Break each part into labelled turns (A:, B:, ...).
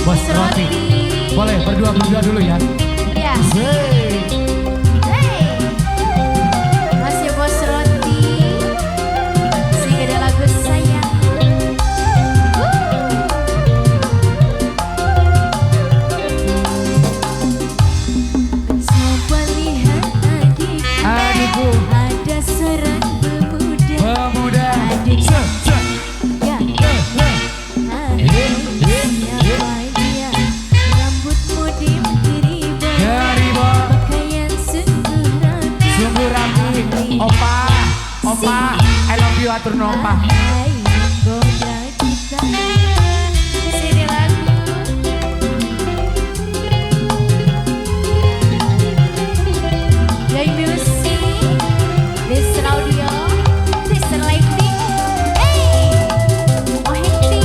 A: Bos Roti. Boleh berdua dulu ya.
B: Ya.
A: Hey.
B: Masih Bos Roti. Sing ada lagu sayang. Coba lihat
A: Adikku.
B: ada seorang pemuda. Adik ya. Siapa dia? Rambutmu diribah, pakaian
A: Sungguh rapi. Opa, I love you atur nompa.
B: hai goda kita. Sini lagu. Play music. Listen audio. Listen lighting. Hey, oh henti.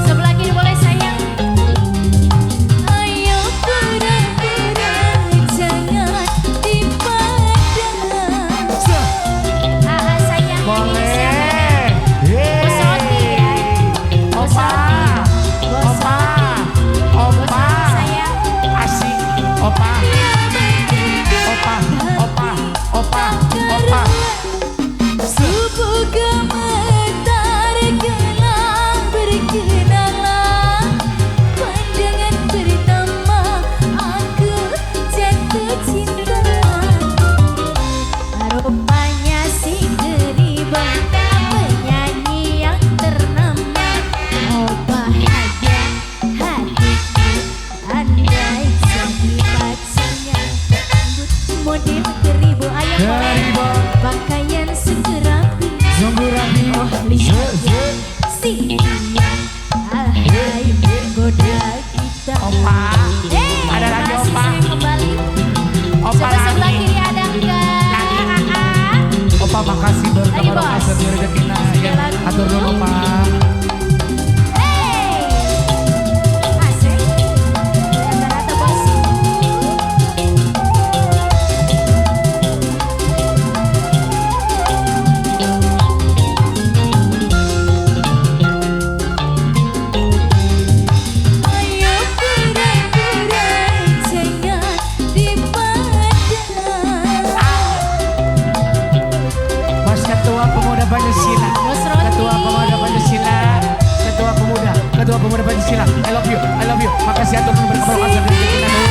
B: Sebelah kiri boleh sayang. Ayo pura-pura jangan dipandang. Sayang ini siapa? Bos Roti ya.
A: Opa,
B: Sayang.
A: asik. Opa.
B: Subuh gemetar gelang berkenalan, pandangan pertama aku jatuh cinta. Rupanya si geribah penyanyi yang ternama. Oh bahagia hatiku andai jadi pacarnya. Model keribu ayam
A: Keribu.
B: pakaian segerapi.
A: Sungguh rapi.
B: Lihat si dia, alhai goda kita.
A: Opa.
B: Hey,
A: Ada lagi,
B: masih
A: Opa.
B: saya kembali.
A: Opa
B: Coba sebelah
A: lagi.
B: kiri ada enggak?
A: Opa makasih baru
B: Lagi,
A: kamu
B: Bos.
A: kasih rezekina ya.
B: Lagu.
A: Atur dulu Pak.
B: Hey, asik. Rata-rata bos. Ayo pura-pura jangan dipandang.
A: Mas Ketua Pemuda Pancasila.
B: Bos Roti.
A: Ketua Pemuda Pancasila. Ketua Pemuda Pancasila. I love you. Makasih atur berkembang kasih rezekina.